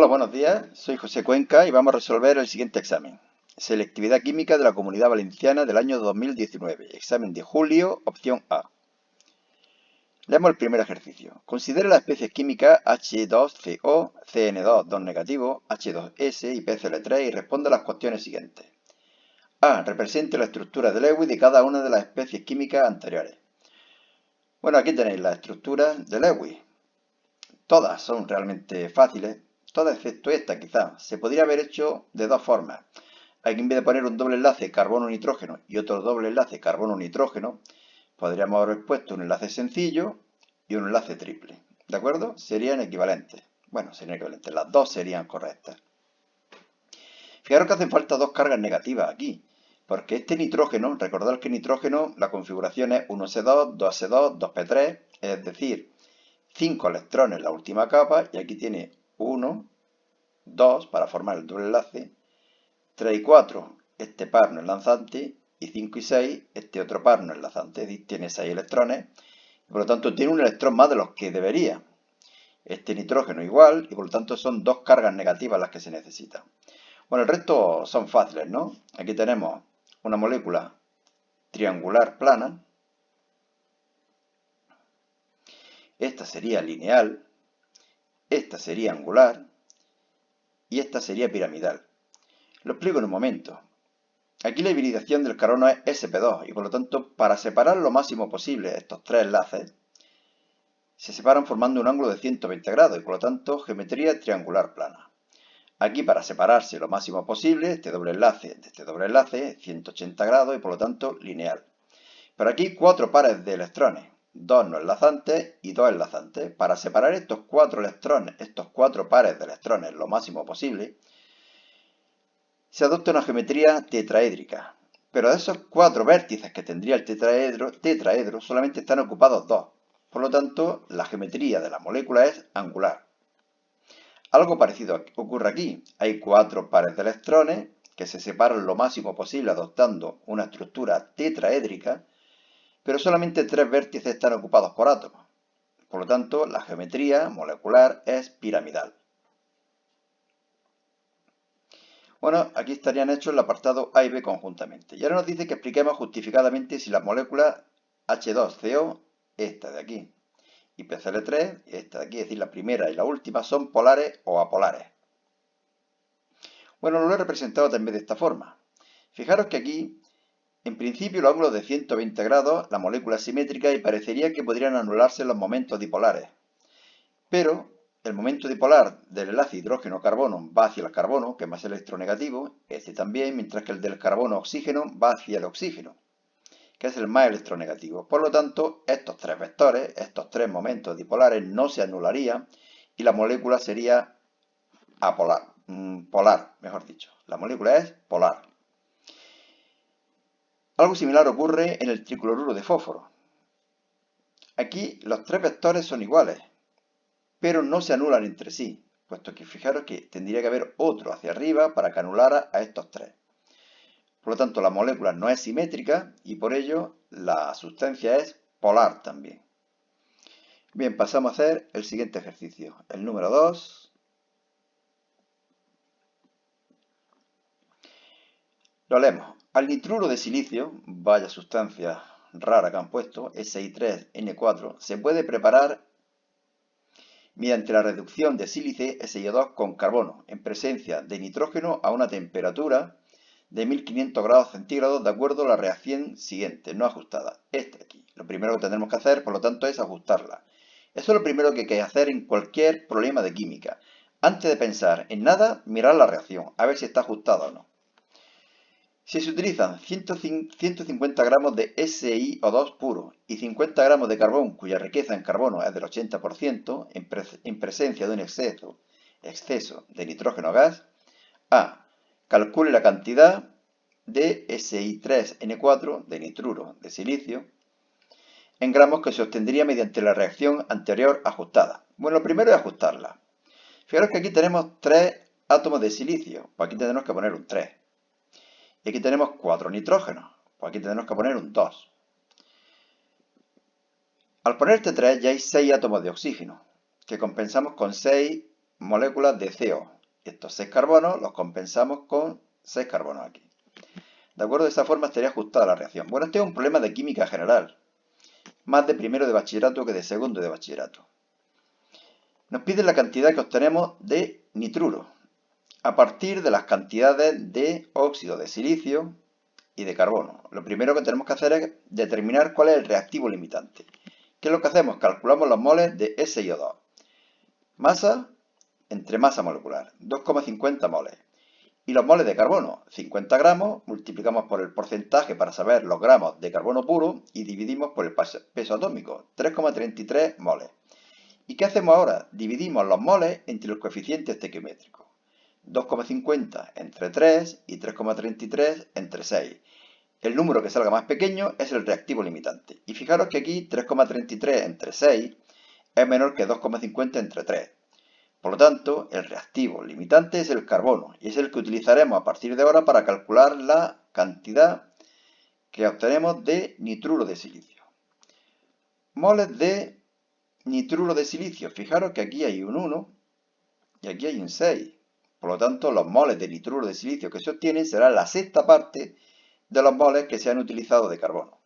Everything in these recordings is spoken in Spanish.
Hola, buenos días. Soy José Cuenca y vamos a resolver el siguiente examen. Selectividad química de la Comunidad Valenciana del año 2019. Examen de julio, opción A. Leemos el primer ejercicio. Considere las especies químicas H2CO, CN2, 2 negativo, H2S y PCl3 y responda a las cuestiones siguientes. A. Represente la estructura de Lewis de cada una de las especies químicas anteriores. Bueno, aquí tenéis la estructura de Lewis. Todas son realmente fáciles. Todas excepto esta, quizá. Se podría haber hecho de dos formas. Aquí en vez de poner un doble enlace carbono-nitrógeno y otro doble enlace carbono-nitrógeno, podríamos haber puesto un enlace sencillo y un enlace triple. ¿De acuerdo? Serían equivalentes. Bueno, serían equivalentes. Las dos serían correctas. Fijaros que hacen falta dos cargas negativas aquí. Porque este nitrógeno, recordad que nitrógeno, la configuración es 1s2, 2s2, 2p3, es decir, 5 electrones en la última capa, y aquí tiene 1, 2 para formar el doble enlace, 3 y 4 este par no enlazante, y 5 y 6 este otro par no enlazante, es decir, tiene 6 electrones, y por lo tanto tiene un electrón más de los que debería. Este nitrógeno igual, y por lo tanto son dos cargas negativas las que se necesitan. Bueno, el resto son fáciles, ¿no? Aquí tenemos una molécula triangular plana. Esta sería lineal. Esta sería angular. Y esta sería piramidal. Lo explico en un momento. Aquí la hibridación del carbono es sp2 y por lo tanto para separar lo máximo posible estos tres enlaces se separan formando un ángulo de 120 grados y por lo tanto geometría triangular plana. Aquí para separarse lo máximo posible este doble enlace de este doble enlace 180 grados y por lo tanto lineal. Pero aquí cuatro pares de electrones, dos no enlazantes y dos enlazantes. Para separar estos cuatro electrones, estos cuatro pares de electrones lo máximo posible, se adopta una geometría tetraédrica, pero de esos cuatro vértices que tendría el tetraedro solamente están ocupados dos. Por lo tanto, la geometría de la molécula es angular. Algo parecido ocurre aquí. Hay cuatro pares de electrones que se separan lo máximo posible adoptando una estructura tetraédrica, pero solamente tres vértices están ocupados por átomos. Por lo tanto, la geometría molecular es piramidal. Bueno, aquí estarían hechos el apartado A y B conjuntamente. Y ahora nos dice que expliquemos justificadamente si las moléculas H2CO, esta de aquí, y PCl3, esta de aquí, es decir, la primera y la última, son polares o apolares. Bueno, lo he representado también de esta forma. Fijaros que aquí, en principio, los ángulos de 120 grados, la molécula es simétrica y parecería que podrían anularse los momentos dipolares. Pero el momento dipolar del enlace hidrógeno-carbono va hacia el carbono, que es más electronegativo, este también, mientras que el del carbono-oxígeno va hacia el oxígeno, que es el más electronegativo. Por lo tanto, estos tres vectores, estos tres momentos dipolares no se anularían y la molécula sería apolar, polar, mejor dicho. La molécula es polar. Algo similar ocurre en el tricloruro de fósforo. Aquí los tres vectores son iguales, pero no se anulan entre sí, puesto que fijaros que tendría que haber otro hacia arriba para que anulara a estos tres. Por lo tanto, la molécula no es simétrica y por ello la sustancia es polar también. Bien, pasamos a hacer el siguiente ejercicio, el número 2. Lo leemos. Al nitruro de silicio, vaya sustancia rara que han puesto, Si3N4, se puede preparar mediante la reducción de sílice SiO2 con carbono en presencia de nitrógeno a una temperatura de 1500 grados centígrados de acuerdo a la reacción siguiente, no ajustada. Esta de aquí. Lo primero que tendremos que hacer, por lo tanto, es ajustarla. Eso es lo primero que hay que hacer en cualquier problema de química. Antes de pensar en nada, mirar la reacción, a ver si está ajustada o no. Si se utilizan 150 gramos de SiO2 puro y 50 gramos de carbón cuya riqueza en carbono es del 80% en presencia de un exceso de nitrógeno gas, A. Calcule la cantidad de Si3N4 de nitruro de silicio en gramos que se obtendría mediante la reacción anterior ajustada. Bueno, lo primero es ajustarla. Fijaros que aquí tenemos 3 átomos de silicio, pues aquí tendremos que poner un 3. Y aquí tenemos 4 nitrógenos, pues aquí tendremos que poner un 2. Al poner este 3 ya hay 6 átomos de oxígeno, que compensamos con 6 moléculas de CO. Estos 6 carbonos los compensamos con 6 carbonos aquí. ¿De acuerdo? De esa forma estaría ajustada la reacción. Bueno, este es un problema de química general. Más de primero de bachillerato que de segundo de bachillerato. Nos piden la cantidad que obtenemos de nitruro a partir de las cantidades de óxido de silicio y de carbono. Lo primero que tenemos que hacer es determinar cuál es el reactivo limitante. ¿Qué es lo que hacemos? Calculamos los moles de SiO2. Masa entre masa molecular, 2,50 moles. Y los moles de carbono, 50 gramos, multiplicamos por el porcentaje para saber los gramos de carbono puro y dividimos por el peso atómico, 3,33 moles. ¿Y qué hacemos ahora? Dividimos los moles entre los coeficientes estequiométricos. 2,50 entre 3 y 3,33 entre 6. El número que salga más pequeño es el reactivo limitante. Y fijaros que aquí 3,33 entre 6 es menor que 2,50 entre 3. Por lo tanto, el reactivo limitante es el carbono y es el que utilizaremos a partir de ahora para calcular la cantidad que obtenemos de nitruro de silicio. Moles de nitruro de silicio. Fijaros que aquí hay un 1 y aquí hay un 6. Por lo tanto, los moles de nitruro de silicio que se obtienen serán la sexta parte de los moles que se han utilizado de carbono.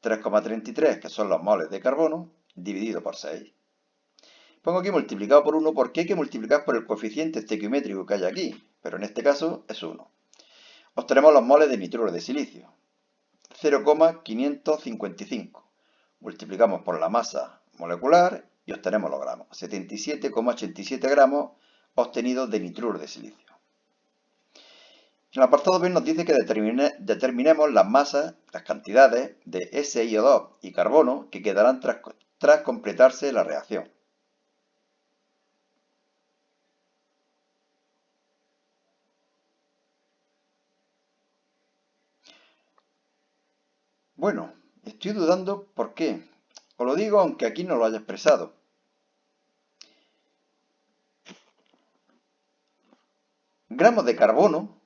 3,33, que son los moles de carbono, dividido por 6. Pongo aquí multiplicado por 1 porque hay que multiplicar por el coeficiente estequiométrico que hay aquí, pero en este caso es 1. Obtenemos los moles de nitruro de silicio, 0,555. Multiplicamos por la masa molecular y obtenemos los gramos, 77,87 gramos obtenidos de nitruro de silicio. En el apartado B nos dice que determinemos las masas, las cantidades de SiO2 y carbono que quedarán tras completarse la reacción. Bueno, estoy dudando por qué. Os lo digo aunque aquí no lo haya expresado. Gramos de carbono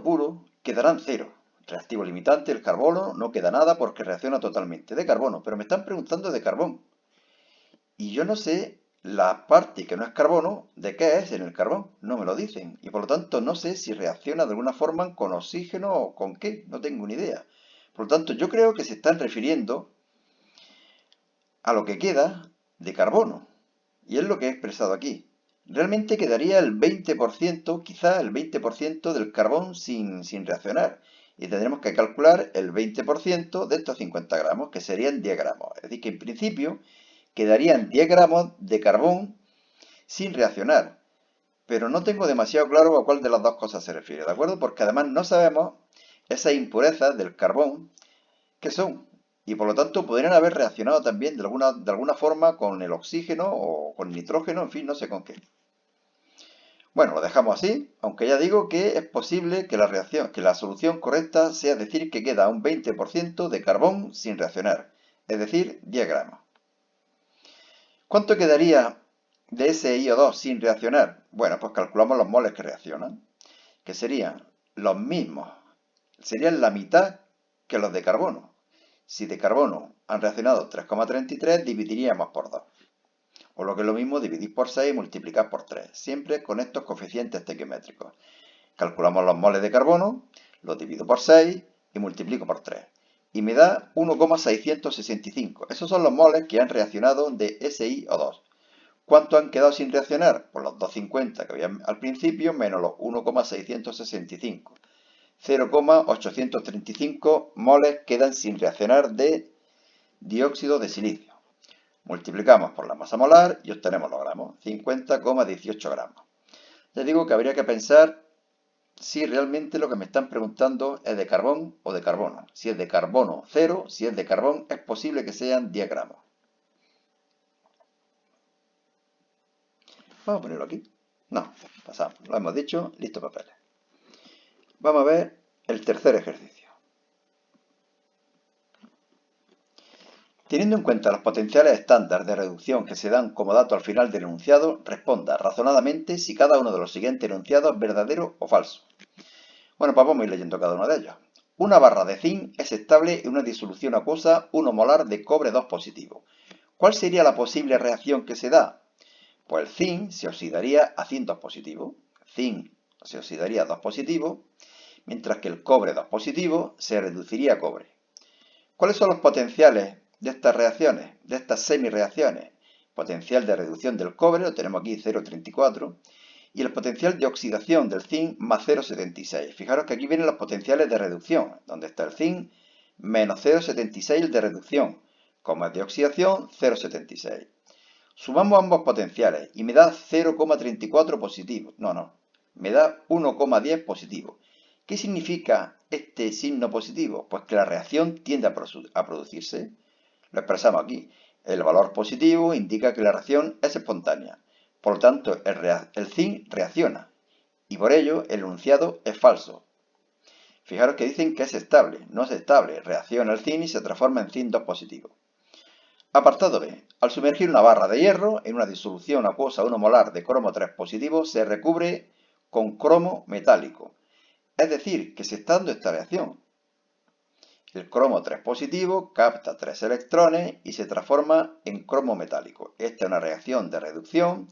puro, quedarán 0. Reactivo limitante, el carbono no queda nada porque reacciona totalmente de carbono. Pero me están preguntando de carbón. Y yo no sé la parte que no es carbono, de qué es en el carbón. No me lo dicen. Y por lo tanto no sé si reacciona de alguna forma con oxígeno o con qué. No tengo ni idea. Por lo tanto, yo creo que se están refiriendo a lo que queda de carbono. Y es lo que he expresado aquí. Realmente quedaría el 20%, quizá el 20% del carbón sin reaccionar. Y tendremos que calcular el 20% de estos 50 gramos, que serían 10 gramos. Es decir, que en principio quedarían 10 gramos de carbón sin reaccionar. Pero no tengo demasiado claro a cuál de las dos cosas se refiere, ¿de acuerdo? Porque además no sabemos esas impurezas del carbón que son. Y por lo tanto podrían haber reaccionado también de alguna forma con el oxígeno o con nitrógeno, en fin, no sé con qué. Bueno, lo dejamos así, aunque ya digo que es posible que la solución correcta sea decir que queda un 20% de carbón sin reaccionar, es decir, 10 gramos. ¿Cuánto quedaría de SiO2 sin reaccionar? Bueno, pues calculamos los moles que reaccionan, que serían los mismos, serían la mitad que los de carbono. Si de carbono han reaccionado 3,33, dividiríamos por 2. O lo que es lo mismo, dividir por 6 y multiplicar por 3. Siempre con estos coeficientes estequiométricos. Calculamos los moles de carbono, los divido por 6 y multiplico por 3. Y me da 1,665. Esos son los moles que han reaccionado de SiO2. ¿Cuánto han quedado sin reaccionar? Pues los 250 que había al principio menos los 1,665. 0,835 moles quedan sin reaccionar de dióxido de silicio. Multiplicamos por la masa molar y obtenemos los gramos, 50,18 gramos. Ya digo que habría que pensar si realmente lo que me están preguntando es de carbón o de carbono. Si es de carbono, 0, si es de carbón, es posible que sean 10 gramos. Vamos a ponerlo aquí. No, pasamos, lo hemos dicho, listo papeles. Vamos a ver el tercer ejercicio. Teniendo en cuenta los potenciales estándar de reducción que se dan como dato al final del enunciado, responda razonadamente si cada uno de los siguientes enunciados es verdadero o falso. Bueno, pues vamos a ir leyendo cada uno de ellos. Una barra de zinc es estable en una disolución acuosa 1 molar de cobre 2 positivo. ¿Cuál sería la posible reacción que se da? Pues el zinc se oxidaría a zinc 2 positivo. Zinc se oxidaría a 2 positivo, mientras que el cobre 2 positivo se reduciría a cobre. ¿Cuáles son los potenciales de estas reacciones, de estas semireacciones? Potencial de reducción del cobre, lo tenemos aquí 0,34, y el potencial de oxidación del zinc más 0,76. Fijaros que aquí vienen los potenciales de reducción, donde está el zinc menos 0,76 de reducción, como es de oxidación 0,76. Sumamos ambos potenciales y me da 0,34 positivo. No, me da 1,10 positivo. ¿Qué significa este signo positivo? Pues que la reacción tiende a producirse. Lo expresamos aquí. El valor positivo indica que la reacción es espontánea. Por lo tanto, el zinc reacciona. Y por ello, el enunciado es falso. Fijaros que dicen que es estable. No es estable. Reacciona el zinc y se transforma en zinc 2 positivo. Apartado B. Al sumergir una barra de hierro en una disolución acuosa 1 molar de cromo 3 positivo, se recubre con cromo metálico. Es decir, que se está dando esta reacción. El cromo 3 positivo capta 3 electrones y se transforma en cromo metálico. Esta es una reacción de reducción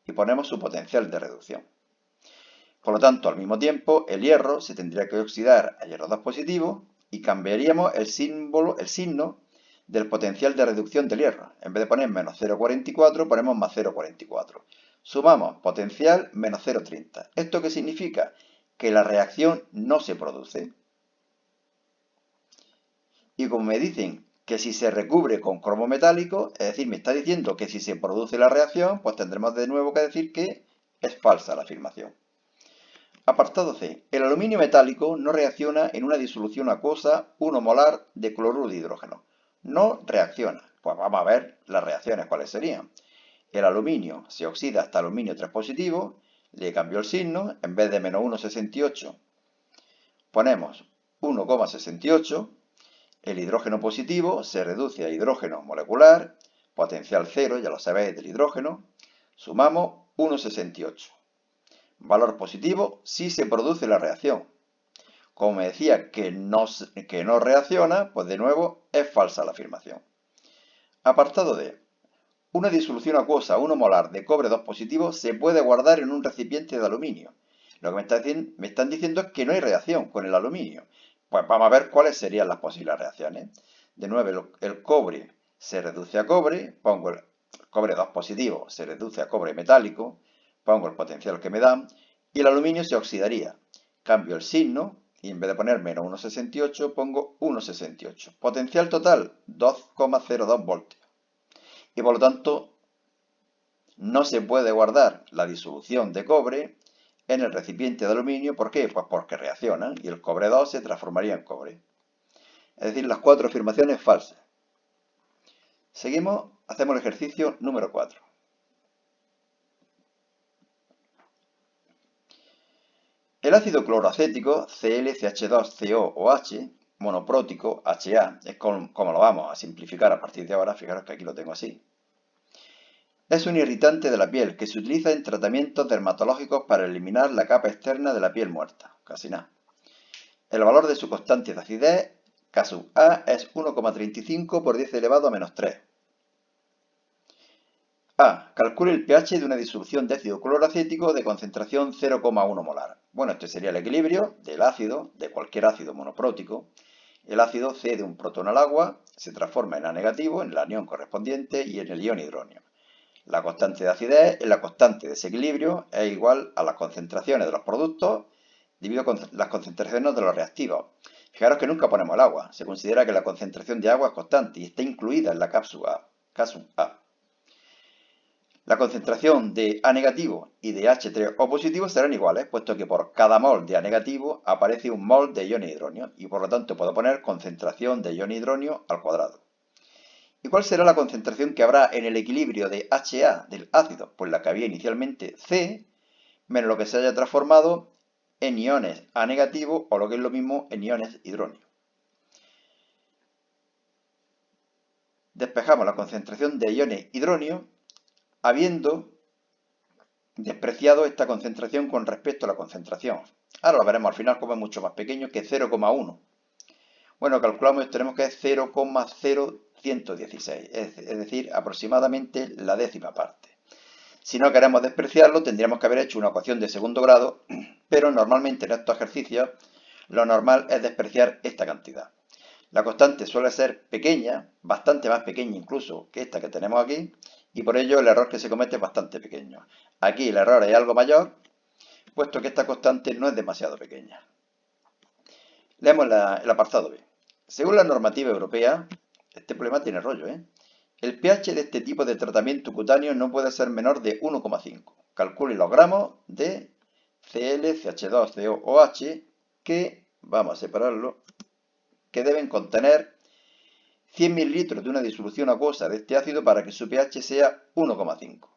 y ponemos su potencial de reducción. Por lo tanto, al mismo tiempo, el hierro se tendría que oxidar a hierro 2 positivo y cambiaríamos el signo del potencial de reducción del hierro. En vez de poner menos 0,44, ponemos más 0,44. Sumamos potencial menos 0,30. ¿Esto qué significa? Que la reacción no se produce. Y como me dicen que si se recubre con cromo metálico, es decir, me está diciendo que si se produce la reacción, pues tendremos de nuevo que decir que es falsa la afirmación. Apartado C. El aluminio metálico no reacciona en una disolución acuosa 1 molar de cloruro de hidrógeno. No reacciona. Pues vamos a ver las reacciones cuáles serían. El aluminio se oxida hasta aluminio 3 positivo, le cambio el signo, en vez de menos 1,68 ponemos 1,68. El hidrógeno positivo se reduce a hidrógeno molecular, potencial 0, ya lo sabéis, del hidrógeno. Sumamos 1,68. Valor positivo si se produce la reacción. Como me decía que no reacciona, pues de nuevo es falsa la afirmación. Apartado D. Una disolución acuosa 1 molar de cobre 2 positivo se puede guardar en un recipiente de aluminio. Lo que me están diciendo es que no hay reacción con el aluminio. Pues vamos a ver cuáles serían las posibles reacciones. De nuevo, el cobre se reduce a cobre, pongo el cobre 2 positivo, se reduce a cobre metálico, pongo el potencial que me dan, y el aluminio se oxidaría. Cambio el signo, y en vez de poner menos 1,68, pongo 1,68. Potencial total, 2,02 voltios. Y por lo tanto, no se puede guardar la disolución de cobre en el recipiente de aluminio. ¿Por qué? Pues porque reaccionan y el cobre 2 se transformaría en cobre. Es decir, las 4 afirmaciones falsas. Seguimos, hacemos el ejercicio número 4. El ácido cloroacético, ClCH2COOH, monoprótico, HA, es como lo vamos a simplificar a partir de ahora, fijaros que aquí lo tengo así. Es un irritante de la piel que se utiliza en tratamientos dermatológicos para eliminar la capa externa de la piel muerta, casi nada. El valor de su constante de acidez, K sub A, es 1,35 por 10 elevado a menos 3. A. Calcule el pH de una disolución de ácido cloroacético de concentración 0,1 molar. Bueno, este sería el equilibrio del ácido, de cualquier ácido monoprótico. El ácido cede un protón al agua, se transforma en A negativo, en el anión correspondiente y en el ion hidronio. La constante de acidez es la constante de ese equilibrio, es igual a las concentraciones de los productos dividido con las concentraciones de los reactivos. Fijaros que nunca ponemos el agua, se considera que la concentración de agua es constante y está incluida en la K sub A. La concentración de A negativo y de H3O positivo serán iguales, puesto que por cada mol de A negativo aparece un mol de ion hidronio y por lo tanto puedo poner concentración de ion hidronio al cuadrado. ¿Y cuál será la concentración que habrá en el equilibrio de HA del ácido? Pues la que había inicialmente C, menos lo que se haya transformado en iones A negativo o lo que es lo mismo en iones hidronio. Despejamos la concentración de iones hidronio habiendo despreciado esta concentración con respecto a la concentración. Ahora lo veremos al final como es mucho más pequeño que 0,1. Bueno, calculamos y tenemos que es 0,0116, es decir, aproximadamente la décima parte. Si no queremos despreciarlo, tendríamos que haber hecho una ecuación de segundo grado, pero normalmente en estos ejercicios lo normal es despreciar esta cantidad. La constante suele ser pequeña, bastante más pequeña incluso que esta que tenemos aquí, y por ello el error que se comete es bastante pequeño. Aquí el error es algo mayor, puesto que esta constante no es demasiado pequeña. Leemos el apartado B. Según la normativa europea, este problema tiene rollo, el pH de este tipo de tratamiento cutáneo no puede ser menor de 1,5. Calcule los gramos de Cl, CH2, CO o H que, vamos a separarlo, que deben contener 100 ml de una disolución acuosa de este ácido para que su pH sea 1,5.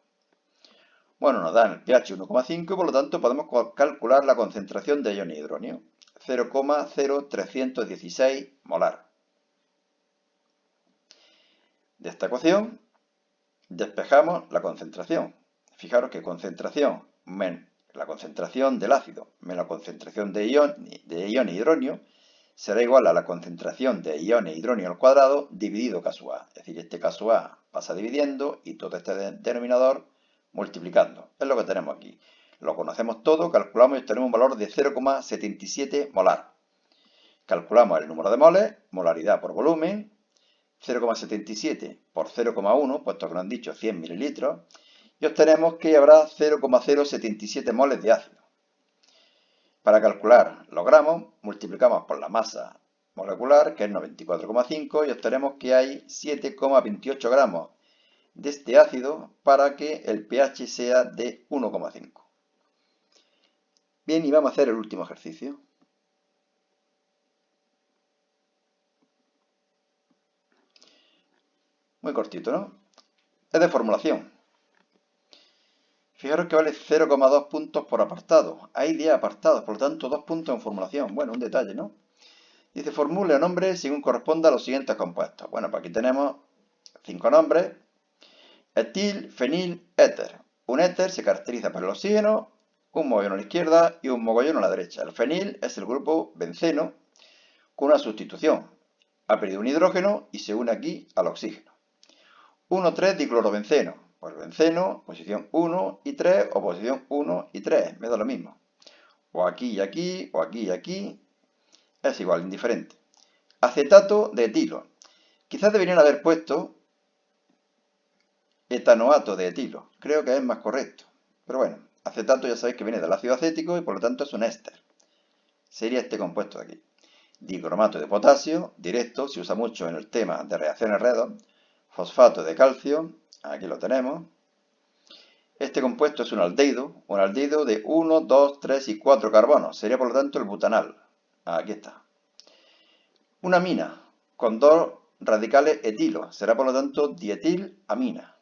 Bueno, nos dan el pH 1,5 y por lo tanto podemos calcular la concentración de iones hidróneo, 0,0316 molar. De esta ecuación despejamos la concentración. Fijaros que concentración menos la concentración del ácido menos la concentración de iones hidróneo será igual a la concentración de iones hidróneo al cuadrado dividido caso A. Es decir, este caso A pasa dividiendo y todo este denominador multiplicando. Es lo que tenemos aquí. Lo conocemos todo, calculamos y obtenemos un valor de 0,77 molar. Calculamos el número de moles, molaridad por volumen, 0,77 por 0,1, puesto que nos han dicho 100 mililitros, y obtenemos que habrá 0,077 moles de ácido. Para calcular los gramos, multiplicamos por la masa molecular, que es 94,5, y obtenemos que hay 7,28 gramos de este ácido para que el pH sea de 1,5. Bien, y vamos a hacer el último ejercicio. Muy cortito, ¿no? Es de formulación. Fijaros que vale 0,2 puntos por apartado. Hay 10 apartados, por lo tanto 2 puntos en formulación. Bueno, un detalle, ¿no? Dice, formule o nombre según corresponda a los siguientes compuestos. Bueno, pues aquí tenemos 5 nombres. Etil, fenil, éter. Un éter se caracteriza por el oxígeno, un mogollón a la izquierda y un mogollón a la derecha. El fenil es el grupo benceno con una sustitución. Ha perdido un hidrógeno y se une aquí al oxígeno. 1,3 diclorobenceno. Pues benceno, posición 1 y 3 o posición 1 y 3. Me da lo mismo. O aquí y aquí, o aquí y aquí. Es igual, indiferente. Acetato de etilo. Quizás deberían haber puesto etanoato de etilo. Creo que es más correcto. Pero bueno, acetato ya sabéis que viene del ácido acético y por lo tanto es un éster. Sería este compuesto de aquí. Dicromato de potasio, directo, se usa mucho en el tema de reacciones redox. Fosfato de calcio, aquí lo tenemos. Este compuesto es un aldehído de 1, 2, 3 y 4 carbonos. Sería por lo tanto el butanal. Aquí está. Una amina con 2 radicales etilo. Será por lo tanto dietilamina.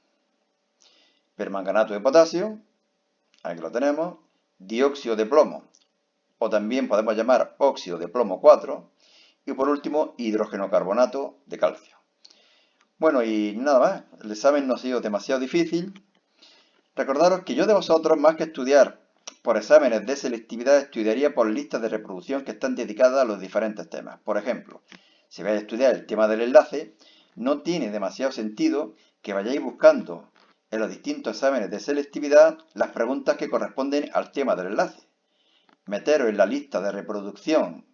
Permanganato de potasio. Aquí lo tenemos. Dióxido de plomo. O también podemos llamar óxido de plomo 4. Y por último, hidrógeno carbonato de calcio. Bueno, y nada más. El examen no ha sido demasiado difícil. Recordaros que yo de vosotros, más que estudiar por exámenes de selectividad, estudiaría por listas de reproducción que están dedicadas a los diferentes temas. Por ejemplo, si vais a estudiar el tema del enlace, no tiene demasiado sentido que vayáis buscando en los distintos exámenes de selectividad las preguntas que corresponden al tema del enlace. Meteros en la lista de reproducción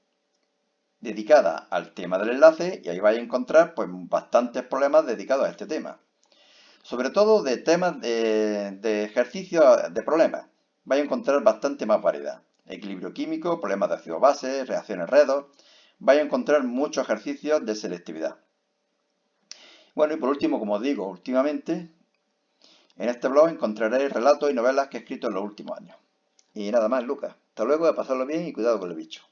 dedicada al tema del enlace y ahí vais a encontrar pues bastantes problemas dedicados a este tema. Sobre todo de temas de ejercicios de problemas. Vais a encontrar bastante más variedad. Equilibrio químico, problemas de ácido base, reacciones redox. Vais a encontrar muchos ejercicios de selectividad. Bueno, y por último, como os digo, últimamente, en este blog encontraréis relatos y novelas que he escrito en los últimos años. Y nada más, Lucas. Hasta luego, a pasarlo bien y cuidado con el bicho.